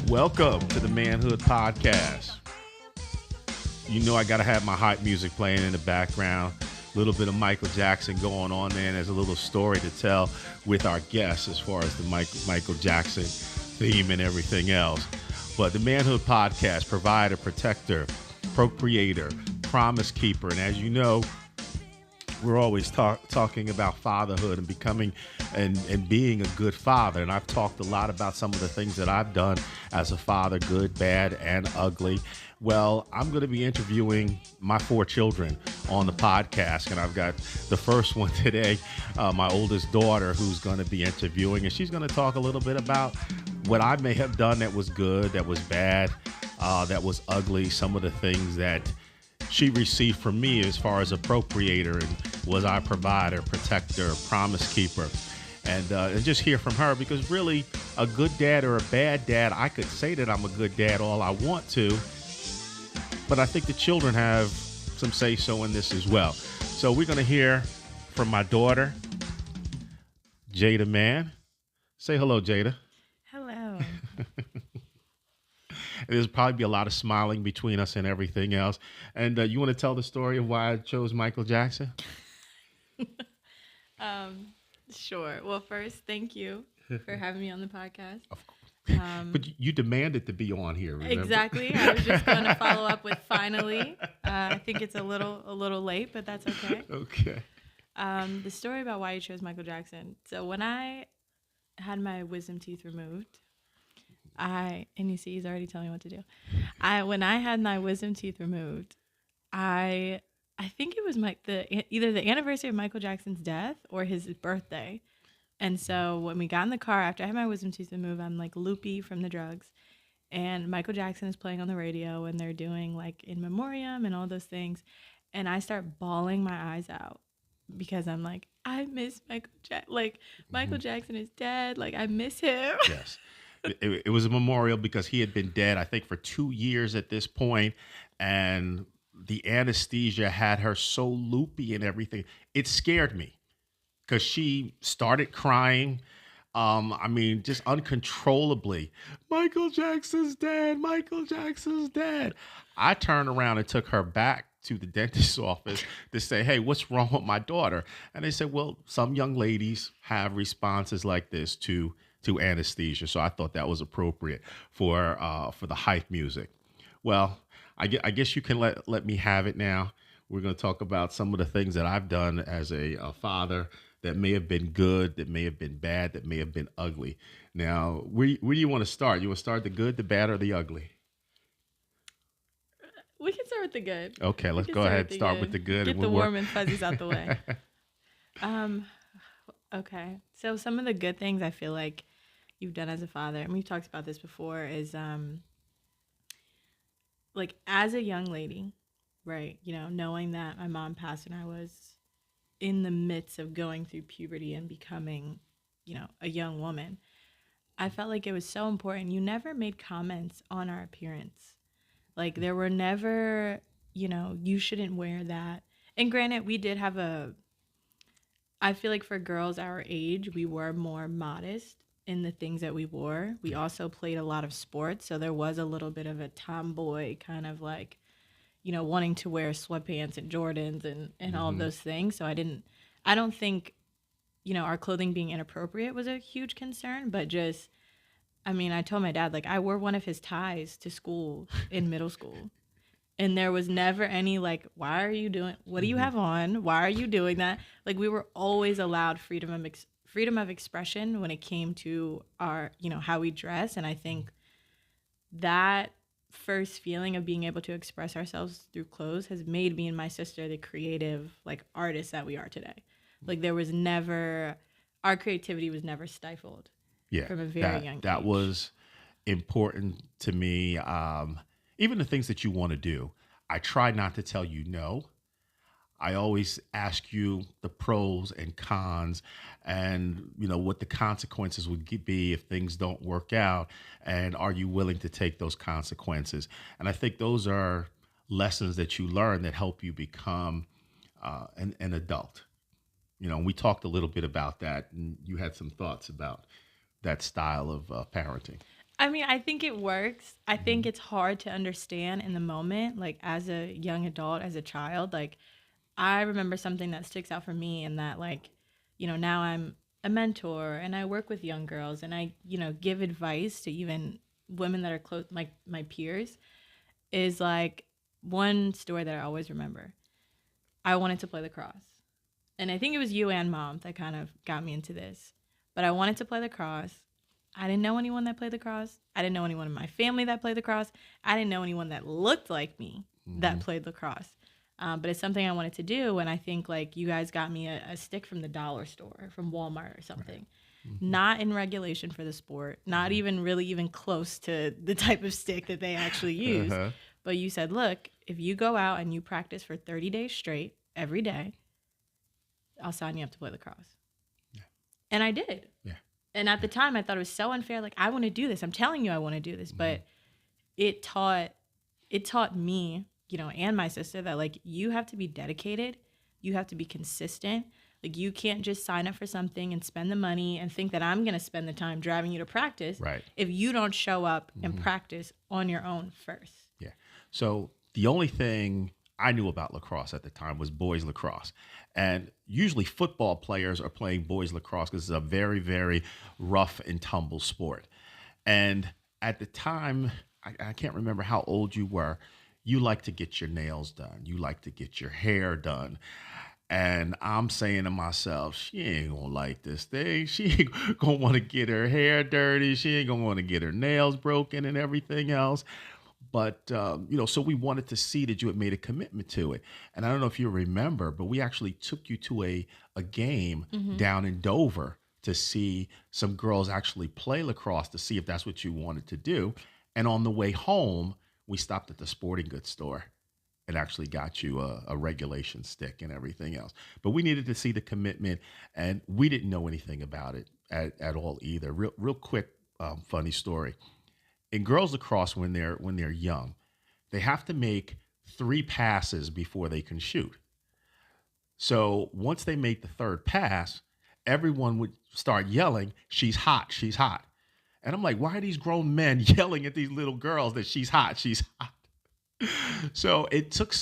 Welcome to the Manhood Podcast. You know I got to have my hype music playing in the background. A little bit of Michael Jackson going on there, and there's a little story to tell with our guests as far as the Michael Jackson theme and everything else. But the Manhood Podcast, provider, protector, procreator, promise keeper, and as you know, we're always talking about fatherhood and becoming and being a good father. And I've talked a lot about some of the things that I've done as a father, good, bad, and ugly. Well, I'm going to be interviewing my 4 children on the podcast. And I've got the first one today, my oldest daughter, who's going to be interviewing. And she's going to talk a little bit about what I may have done that was good, that was bad, that was ugly, some of the things that she received from me as far as a procreator, and was I provider, protector, promise keeper, and just hear from her, because really a good dad or a bad dad, I could say that I'm a good dad all I want to, but I think the children have some say-so in this as well. So we're going to hear from my daughter, Jada Man. Say hello, Jada. Hello. There's probably be a lot of smiling between us and everything else. And you want to tell the story of why I chose Michael Jackson? Sure. Well, first, thank you for having me on the podcast. Of course. But you demanded to be on here, remember? Exactly. I was just going to follow up with finally. I think it's a little late, but that's okay. Okay. The story about why you chose Michael Jackson. So when I had my wisdom teeth removed, and you see, he's already telling me what to do. When I had my wisdom teeth removed, I think it was either the anniversary of Michael Jackson's death or his birthday. And so when we got in the car after I had my wisdom teeth removed, I'm like loopy from the drugs, and Michael Jackson is playing on the radio, and they're doing like in memoriam and all those things, and I start bawling my eyes out because I'm like, I miss Michael Jackson. Like Michael Jackson is dead. Like I miss him. Yes. It was a memorial because he had been dead, I think, for 2 years at this point, and the anesthesia had her so loopy and everything. It scared me because she started crying. Just uncontrollably. Michael Jackson's dead. Michael Jackson's dead. I turned around and took her back to the dentist's office to say, hey, what's wrong with my daughter? And they said, well, some young ladies have responses like this to anesthesia. So I thought that was appropriate for the hype music. Well, I guess you can let me have it now. We're going to talk about some of the things that I've done as a father that may have been good, that may have been bad, that may have been ugly. Now, where do you want to start? You want to start the good, the bad, or the ugly? We can start with the good. Okay, let's go ahead and start with the good. Get the warm and fuzzies out the way. Okay. So some of the good things I feel like you've done as a father, and we've talked about this before, is like as a young lady, right? You know, knowing that my mom passed and I was in the midst of going through puberty and becoming, a young woman, I felt like it was so important. You never made comments on our appearance. Like there were never, you shouldn't wear that. And granted, we did have I feel like for girls our age, we were more modest in the things that we wore. We also played a lot of sports, so there was a little bit of a tomboy kind of like, wanting to wear sweatpants and Jordans and all of those things. So I don't think, our clothing being inappropriate was a huge concern, but just, I told my dad, like, I wore one of his ties to school in middle school. And there was never any like, why are you doing, what do you have on? Why are you doing that? Like we were always allowed freedom of expression when it came to our, how we dress. And I think that first feeling of being able to express ourselves through clothes has made me and my sister the creative like artists that we are today. Like there was never, our creativity was never stifled. Yeah, from a very young age. That was important to me. Even the things that you want to do, I try not to tell you no. I always ask you the pros and cons and, what the consequences would be if things don't work out. And are you willing to take those consequences? And I think those are lessons that you learn that help you become an adult. We talked a little bit about that, and you had some thoughts about that style of parenting. I mean, I think it works. I think Mhm. it's hard to understand in the moment, like as a young adult, as a child. Like, I remember something that sticks out for me, and that, like, now I'm a mentor and I work with young girls and I, give advice to even women that are close, like my peers, is like one story that I always remember. I wanted to play lacrosse. And I think it was you and mom that kind of got me into this. But I wanted to play lacrosse. I didn't know anyone that played lacrosse. I didn't know anyone in my family that played lacrosse. I didn't know anyone that looked like me that Mhm. played lacrosse. But it's something I wanted to do. And I think like you guys got me a stick from the dollar store, from Walmart or Right. something. Mhm. Not in regulation for the sport, not Mhm. even really even close to the type of stick that they actually use. Uh-huh. But you said, look, if you go out and you practice for 30 days straight every day, I'll sign you up to play lacrosse. Yeah. And I did. Yeah. And at the Yeah. time, I thought it was so unfair. Like, I want to do this. I'm telling you, I want to do this. Mhm. But it taught it taught me, and my sister, that like you have to be dedicated. You have to be consistent. Like, you can't just sign up for something and spend the money and think that I'm gonna spend the time driving you to practice Right. if you don't show up and Mhm. practice on your own first. Yeah. So the only thing I knew about lacrosse at the time was boys lacrosse. And usually football players are playing boys lacrosse because it's a very, very rough and tumble sport. And at the time, I can't remember how old you were. You like to get your nails done. You like to get your hair done. And I'm saying to myself, she ain't gonna like this thing. She ain't gonna want to get her hair dirty. She ain't gonna want to get her nails broken and everything else. But so we wanted to see that you had made a commitment to it. And I don't know if you remember, but we actually took you to a game Mm-hmm. down in Dover to see some girls actually play lacrosse to see if that's what you wanted to do. And on the way home, we stopped at the sporting goods store and actually got you a regulation stick and everything else. But we needed to see the commitment, and we didn't know anything about it at all either. Real quick, funny story in girls lacrosse when they're young, they have to make 3 passes before they can shoot. So once they make the third pass, everyone would start yelling, "She's hot, she's hot." And I'm like, why are these grown men yelling at these little girls that she's hot, she's hot? So it took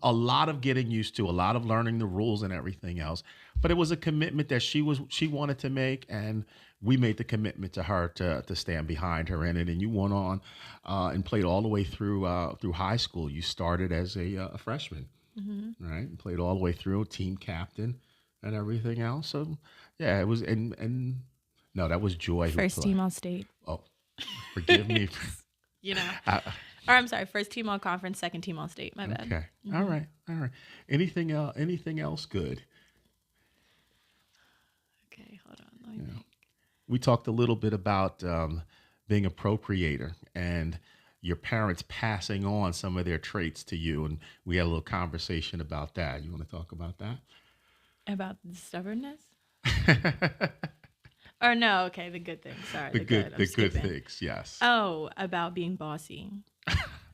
a lot of getting used to, a lot of learning the rules and everything else. But it was a commitment that she wanted to make, and we made the commitment to her to stand behind her in it. And you went on and played all the way through high school. You started as a freshman, Mm-hmm. right? And played all the way through, team captain, and everything else. So yeah, it was and no, that was Joy who First played. team all state. Oh, forgive me. you know. I, Or I'm sorry, first team all conference, second team all state. My bad. okay, all Hmm. right, all right. Anything else? Anything else good? Okay, hold on. Let me You know, think. we talked a little bit about being a procreator and your parents passing on some of their traits to you, and we had a little conversation about that. You want to talk about About the stubbornness? that? Or no, okay, the good things. Sorry, the the good. good, I'm the good skipping. things. Yes. Oh, about being bossy.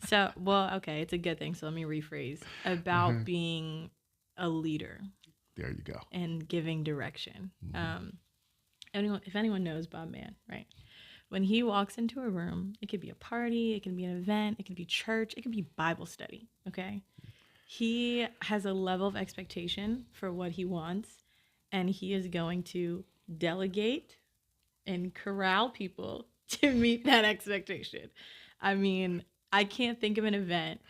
So, well, okay, it's a good thing. So let me rephrase. About Uh-huh. being a leader There you go. and giving direction. Hmm. If anyone knows Bob Mann, right? When he walks into a room, it could be a party, it can be an event, it can be church, it can be Bible study. Okay, he has a level of expectation for what he wants, and he is going to delegate and corral people to meet that expectation. I mean, I can't think of an event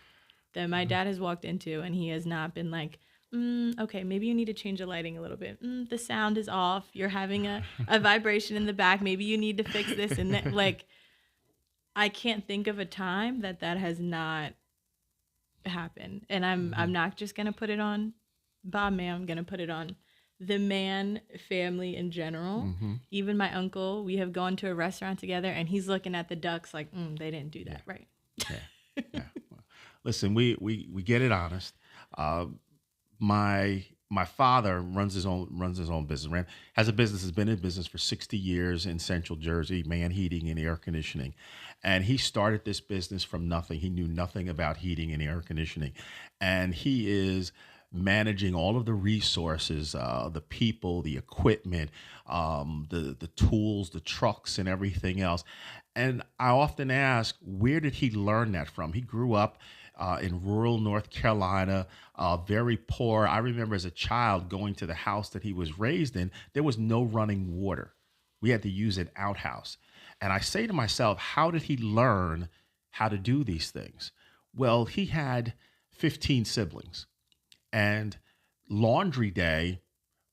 that my dad has walked into and he has not been like, okay, maybe you need to change the lighting a little bit. The sound is off. You're having a vibration in the back. Maybe you need to fix this and that. Like, I can't think of a time that has not happened. And I'm Hmm. not just gonna put it on Bob Man. I'm gonna put it on the Man family in general. Hmm. Even my uncle, we have gone to a restaurant together, and he's looking at the ducks like, they didn't do Yeah. that right. Yeah. Yeah. Well, listen, we get it honest. Uh, my father runs his own business. Has a business. Has been in business for 60 years in Central Jersey, man heating and air conditioning, and he started this business from nothing. He knew nothing about heating and air conditioning, and he is. managing all of the resources, the people, the equipment, the tools, the trucks, and everything else. And I often ask, where did he learn that from? He grew up in rural North Carolina, very poor. I remember as a child going to the house that he was raised in, there was no running water. We had to use an outhouse. And I say to myself, how did he learn how to do these things? Well, he had 15 siblings, and laundry day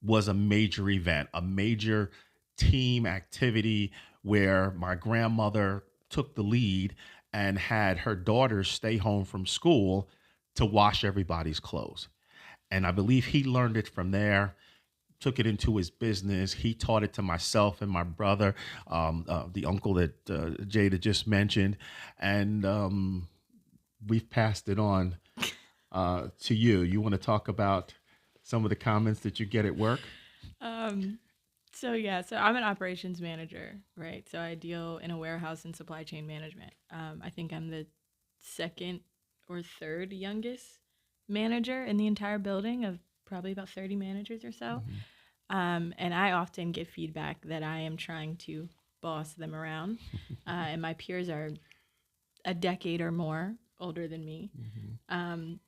was a major event, a major team activity where my grandmother took the lead and had her daughters stay home from school to wash everybody's clothes. And I believe he learned it from there, took it into his business. He taught it to myself and my brother, the uncle that Jada just mentioned. And we've passed it on to you. You want to talk about some of the comments that you get at work? Um, so I'm an operations manager, right? So I deal in a warehouse and supply chain management. I think I'm the second or third youngest manager in the entire building of probably about 30 managers or so. And I often get feedback that I am trying to boss them around. And my peers are a decade or more older than me. Um,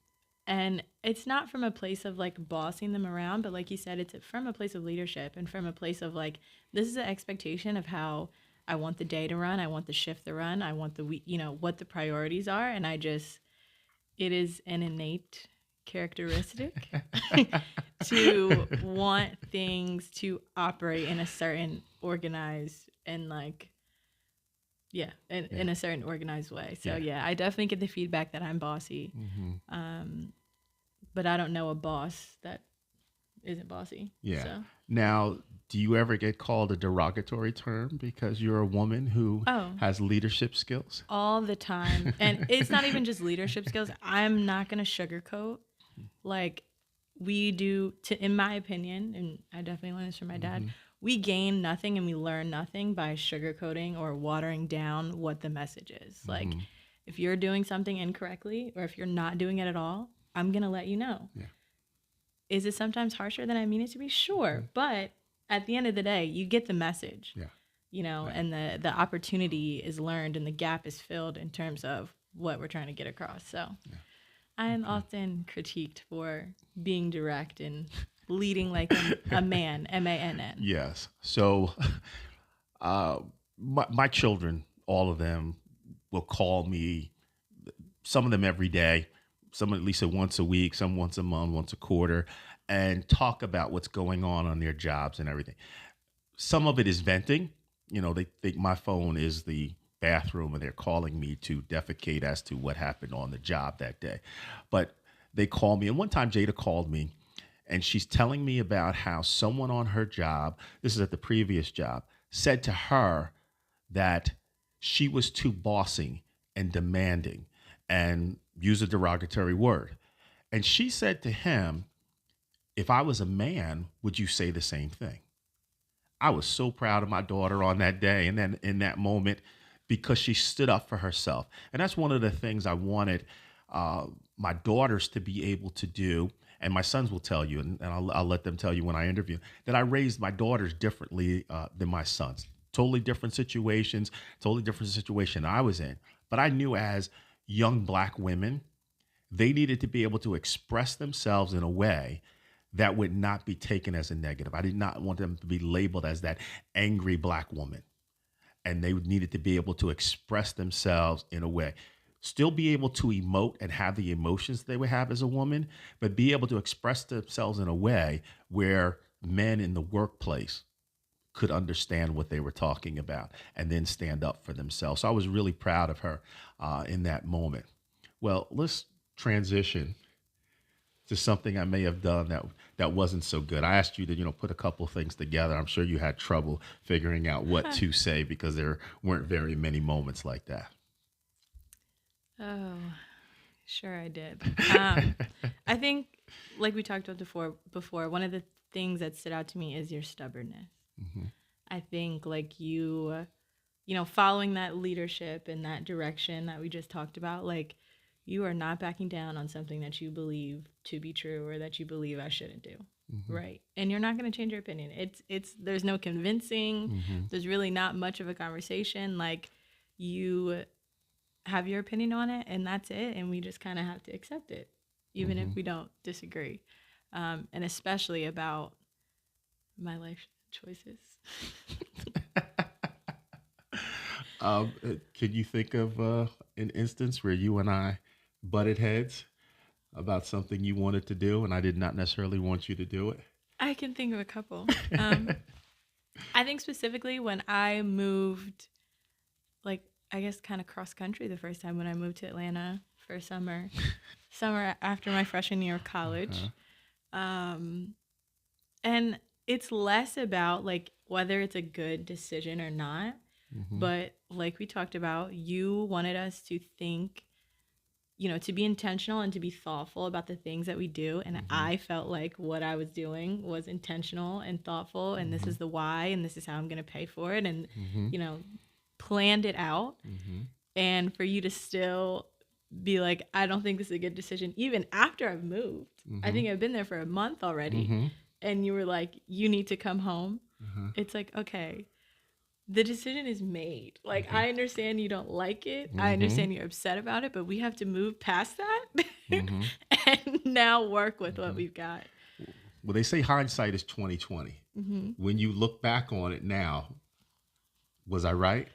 and it's not from a place of like bossing them around, but like you said, it's from a place of leadership and from a place of like, this is an expectation of how I want the day to run. I want the shift to run. I want the week, what the priorities are. And it is an innate characteristic to want things to operate in a certain organized and like in a certain organized way. So I definitely get the feedback that I'm bossy. But I don't know a boss that isn't bossy. Yeah. So. Now, do you ever get called a derogatory term because you're a woman who has leadership skills? All the time. And it's not even just leadership skills. I'm not going to sugarcoat. Like we do, in my opinion, and I definitely learned this from my dad, we gain nothing and we learn nothing by sugarcoating or watering down what the message is. Like if you're doing something incorrectly or if you're not doing it at all, I'm going to let you know. Yeah. Is it sometimes harsher than I mean it to be? Sure. But at the end of the day, you get the message. Yeah. And the opportunity is learned and the gap is filled in terms of what we're trying to get across. So I am often critiqued for being direct and leading like a man, M-A-N-N. Yes. So my children, all of them, will call me, some of them every day, some at least once a week, some once a month, once a quarter, and talk about what's going on their jobs and everything. Some of it is venting. They think my phone is the bathroom and they're calling me to defecate as to what happened on the job that day. But they call me. And one time Jada called me and she's telling me about how someone on her job, this is at the previous job, said to her that she was too bossing and demanding and use a derogatory word. And she said to him, if I was a man, would you say the same thing? I was so proud of my daughter on that day and then in that moment because she stood up for herself. And that's one of the things I wanted my daughters to be able to do. And my sons will tell you, and I'll let them tell you when I interview, that I raised my daughters differently than my sons. Totally different situations, totally different situation I was in. But I knew as young Black women, they needed to be able to express themselves in a way that would not be taken as a negative. I did not want them to be labeled as that angry Black woman. And they needed to be able to express themselves in a way. Still be able to emote and have the emotions they would have as a woman, but be able to express themselves in a way where men in the workplace could understand what they were talking about and then stand up for themselves. So I was really proud of her in that moment. Well, let's transition to something I may have done that wasn't so good. I asked you to, put a couple things together. I'm sure you had trouble figuring out what to say because there weren't very many moments like that. Oh, sure I did. I think, like we talked about before, one of the things that stood out to me is your stubbornness. I think like you following that leadership and that direction that we just talked about, like you are not backing down on something that you believe to be true or that you believe I shouldn't do. Right. And you're not going to change your opinion. There's no convincing. There's really not much of a conversation. Like, you have your opinion on it and that's it. And we just kind of have to accept it, even if we don't disagree. And especially about my life choices. Can you think of an instance where you and I butted heads about something you wanted to do and I did not necessarily want you to do it? I can think of a couple. I think specifically when I moved, like, I guess kind of cross country the first time when I moved to Atlanta for summer after my freshman year of college. And it's less about like whether it's a good decision or not, but like we talked about, you wanted us to think, to be intentional and to be thoughtful about the things that we do. And I felt like what I was doing was intentional and thoughtful, and this is the why, and this is how I'm going to pay for it, and, planned it out. And for you to still be like, I don't think this is a good decision, even after I've moved. I think I've been there for a month already. And you were like, you need to come home. It's like, okay, the decision is made. Like, I understand you don't like it. I understand you're upset about it, but we have to move past that and now work with what we've got. Well, they say hindsight is 20/20. When you look back on it now, was I right?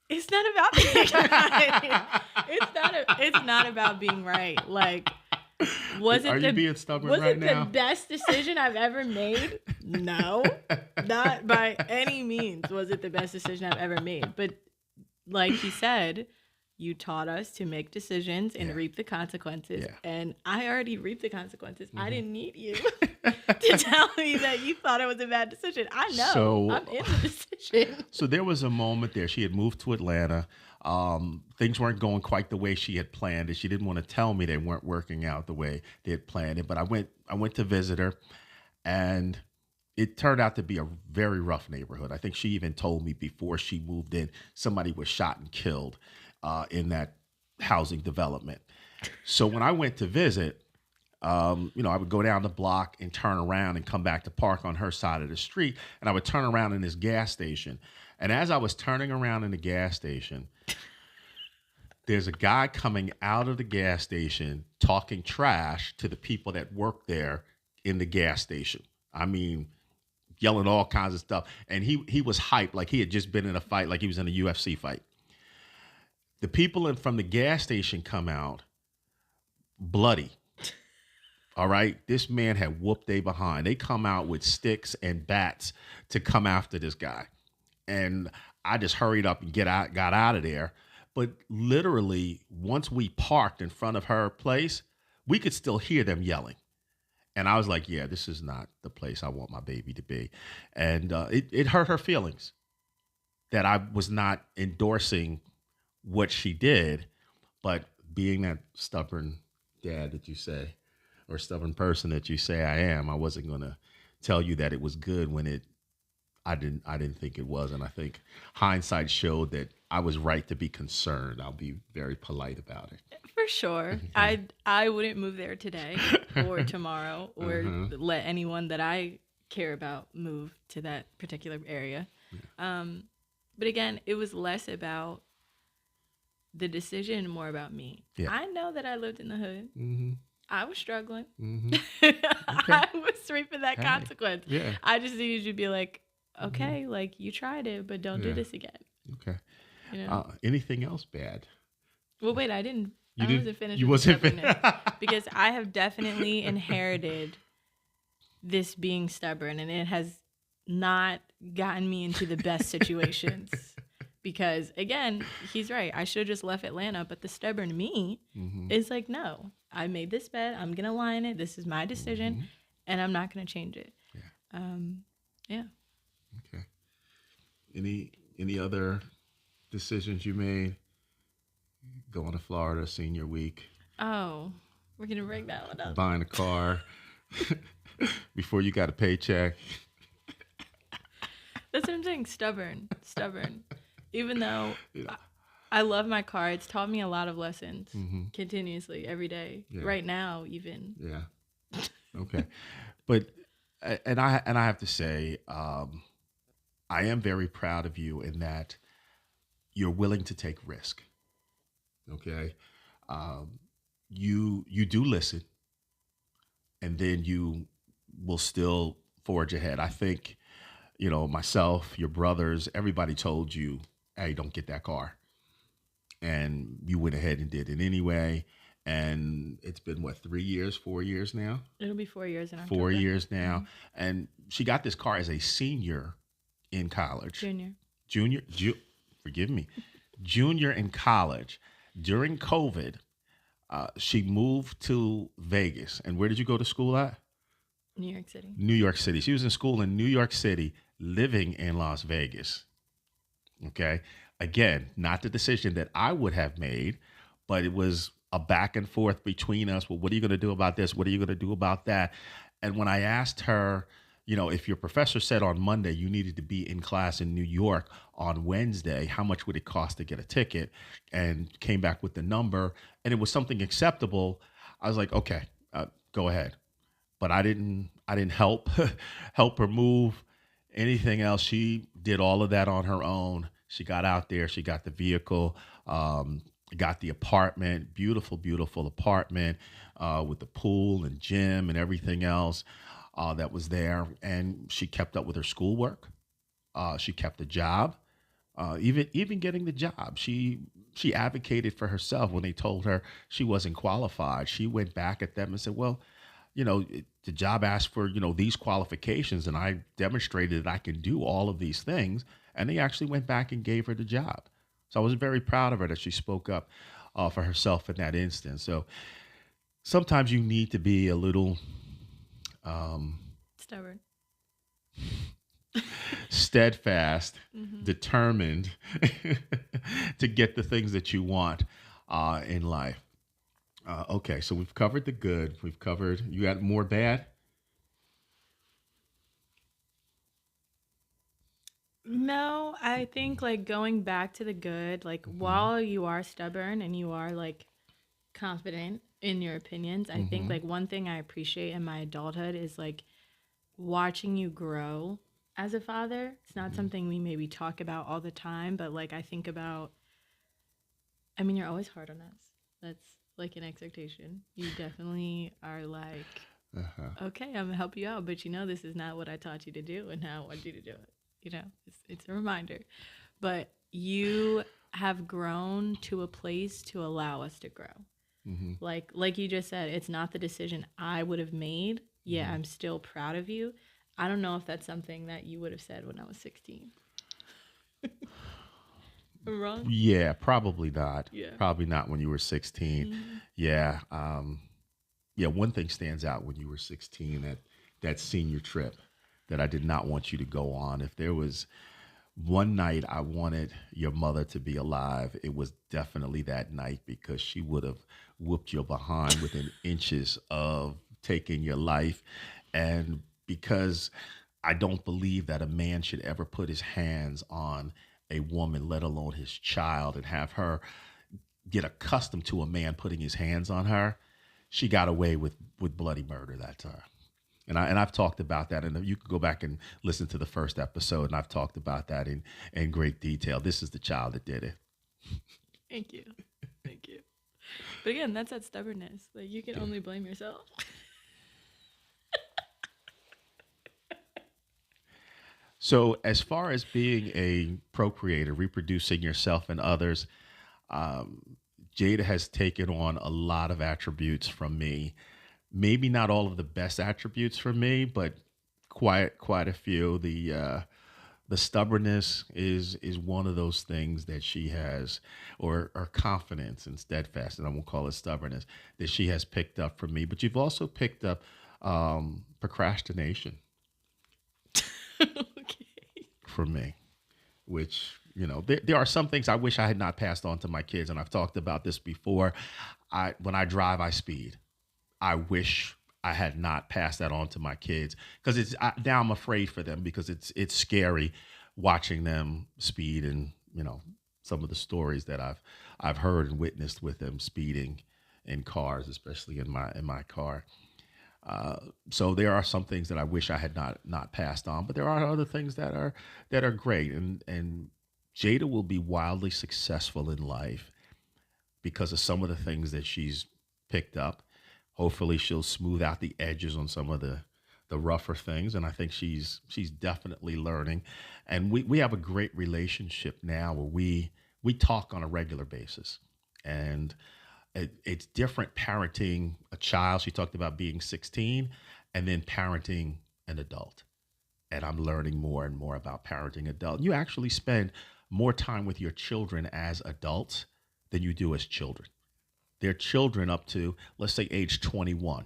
It's not about being right. It's not about being right. Like, Are you being stubborn right now? Was it the best decision I've ever made? No, not by any means was it the best decision I've ever made. But like he said, you taught us to make decisions and reap the consequences. And I already reaped the consequences. I didn't need you to tell me that you thought it was a bad decision. I know. So, I'm in the decision. So there was a moment there. She had moved to Atlanta. Things weren't going quite the way she had planned it. She didn't want to tell me they weren't working out the way they had planned it. But I went to visit her, and it turned out to be a very rough neighborhood. I think she even told me before she moved in, somebody was shot and killed in that housing development. So when I went to visit, I would go down the block and turn around and come back to park on her side of the street. And I would turn around in this gas station. And as I was turning around in the gas station, there's a guy coming out of the gas station talking trash to the people that work there in the gas station. I mean, yelling all kinds of stuff. And he was hyped like he had just been in a fight, like he was in a UFC fight. The people from the gas station come out bloody. All right. This man had whooped they behind. They come out with sticks and bats to come after this guy. And I just hurried up and got out of there. But literally, once we parked in front of her place, we could still hear them yelling. And I was like, yeah, this is not the place I want my baby to be. And it hurt her feelings that I was not endorsing what she did. But being that stubborn dad that you say, or stubborn person that you say I am, I wasn't going to tell you that it was good when I didn't think it was. And I think hindsight showed that I was right to be concerned. I'll be very polite about it. For sure. I wouldn't move there today or tomorrow or let anyone that I care about move to that particular area. But again, it was less about the decision, more about me. Yeah. I know that I lived in the hood. I was struggling. I was reaping that consequence. Yeah. I just needed you to be like, okay, like you tried it, but don't do this again. Okay. Anything else bad? Well, wait, I wasn't finished. You wasn't finished because I have definitely inherited this being stubborn, and it has not gotten me into the best situations. Because again, he's right. I should have just left Atlanta, but the stubborn me is like, no, I made this bet. I'm gonna lie in it. This is my decision, and I'm not gonna change it. Yeah. Okay. Any other decisions you made going to Florida senior week? Oh, we're gonna bring that one up. Buying a car before you got a paycheck. That's what I'm saying. Stubborn. Even though I love my car. It's taught me a lot of lessons Hmm. continuously every day. Yeah. Right now, even. Yeah. Okay. But and I have to say, I am very proud of you in that you're willing to take risk. Okay. Um, you do listen, and then you will still forge ahead. I think myself, your brothers, everybody told you, "Hey, don't get that car," and you went ahead and did it anyway. And it's been what, 3 years, 4 years now? It'll be 4 years in Four October. years now, Hmm. and she got this car as a senior in college, Junior. forgive me, junior in college during COVID. She moved to Vegas. And where did you go to school at? New York City. New York City. She was in school in New York City, living in Las Vegas. Okay. Again, not the decision that I would have made, but it was a back and forth between us. Well, what are you going to do about this? What are you going to do about that? And when I asked her, if your professor said on Monday you needed to be in class in New York on Wednesday, how much would it cost to get a ticket? And came back with the number, and it was something acceptable. I was like, okay, go ahead. But I didn't help help her move anything else. She did all of that on her own. She got out there. She got the vehicle, um, got the apartment, beautiful, beautiful apartment with the pool and gym and everything else that was there. And she kept up with her schoolwork. She kept a job. Even getting the job, she advocated for herself when they told her she wasn't qualified. She went back at them and said, "Well, the job asked for these qualifications, and I demonstrated that I can do all of these things." And they actually went back and gave her the job. So I was very proud of her that she spoke up for herself in that instance. So sometimes you need to be a little um, Stubborn. steadfast, Hmm. determined to get the things that you want in life. Okay, so we've covered the good. We've covered. You got more bad. No, I think like going back to the good, like Hmm. while you are stubborn and you are like confident in your opinions, I think Hmm. like one thing I appreciate in my adulthood is like watching you grow as a father. It's not Hmm. something we maybe talk about all the time, but like I think about, I mean, you're always hard on us. That's like an expectation. You definitely are like, Uh-huh. okay, I'm gonna help you out, but this is not what I taught you to do and how I want you to do it. It's a reminder. But you have grown to a place to allow us to grow. Hmm. Like you just said, it's not the decision I would have made. Yeah, Hmm. I'm still proud of you. I don't know if that's something that you would have said when I was 16. I'm wrong? Yeah, probably not. Yeah. Probably not when you were 16. Hmm. Yeah. Yeah. One thing stands out when you were 16, that senior trip that I did not want you to go on. If there was one night I wanted your mother to be alive, it was definitely that night, because she would have whooped your behind within inches of taking your life. And because I don't believe that a man should ever put his hands on a woman, let alone his child, and have her get accustomed to a man putting his hands on her. She got away with bloody murder that time. I've talked about that, and you could go back and listen to the first episode, and I've talked about that in great detail. This is the child that did it. Thank you. Thank you. But again, that's that stubbornness. Like you can Yeah. only blame yourself. So, as far as being a procreator, reproducing yourself and others, um, Jada has taken on a lot of attributes from me. Maybe not all of the best attributes from me, but quite a few. The stubbornness is one of those things that she has, or confidence and steadfast, and I won't call it stubbornness, that she has picked up from me. But you've also picked up procrastination Okay. from me, which there are some things I wish I had not passed on to my kids, and I've talked about this before. When I drive, I speed. I wish I had not passed that on to my kids, because now I'm afraid for them, because it's scary watching them speed and some of the stories that I've heard and witnessed with them speeding in cars, especially in my car. So there are some things that I wish I had not passed on, but there are other things that are great. And Jada will be wildly successful in life because of some of the things that she's picked up. Hopefully, she'll smooth out the edges on some of the rougher things, and I think she's definitely learning. And we have a great relationship now where we talk on a regular basis, and it's different parenting a child. She talked about being 16, and then parenting an adult. And I'm learning more and more about parenting adult. You actually spend more time with your children as adults than you do as children. They're children up to, let's say, age 21.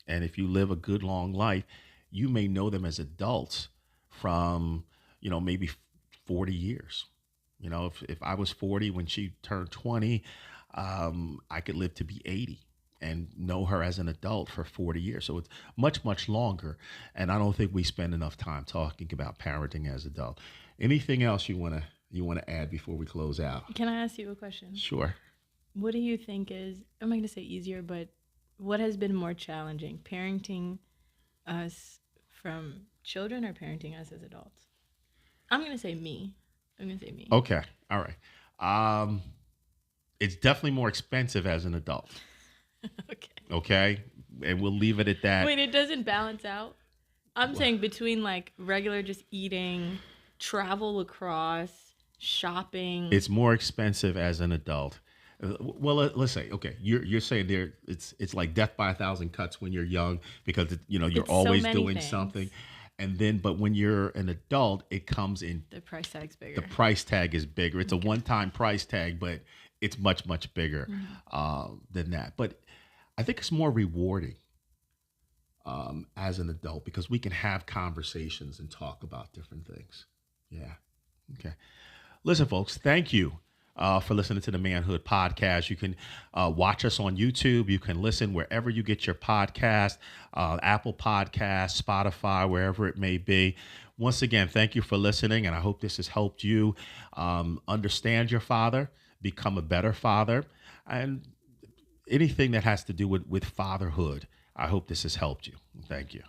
And if you live a good long life, you may know them as adults from, maybe 40 years. If I was 40 when she turned 20, I could live to be 80 and know her as an adult for 40 years. So it's much, much longer. And I don't think we spend enough time talking about parenting as adult. Anything else you want to add before we close out? Can I ask you a question? Sure. What do you think is, I'm not going to say easier, but what has been more challenging, parenting us from children or parenting us as adults? I'm going to say me. Okay. All right. It's definitely more expensive as an adult. Okay. Okay. And we'll leave it at that. Wait, it doesn't balance out? I'm saying between like regular just eating, travel across, shopping. It's more expensive as an adult. Well, let's say, okay, you're saying there it's like death by a thousand cuts when you're young because you're It's so always many doing things. something, and then but when you're an adult, it comes in The price tag's bigger. the price tag is bigger. It's a one-time price tag, but it's much much bigger than that. But I think it's more rewarding as an adult because we can have conversations and talk about different things. Yeah. Okay. Listen, folks, thank you for listening to the Manhood Podcast. You can watch us on YouTube. You can listen wherever you get your podcast, Apple Podcasts, Spotify, wherever it may be. Once again, thank you for listening, and I hope this has helped you understand your father, become a better father, and anything that has to do with fatherhood. I hope this has helped you. Thank you.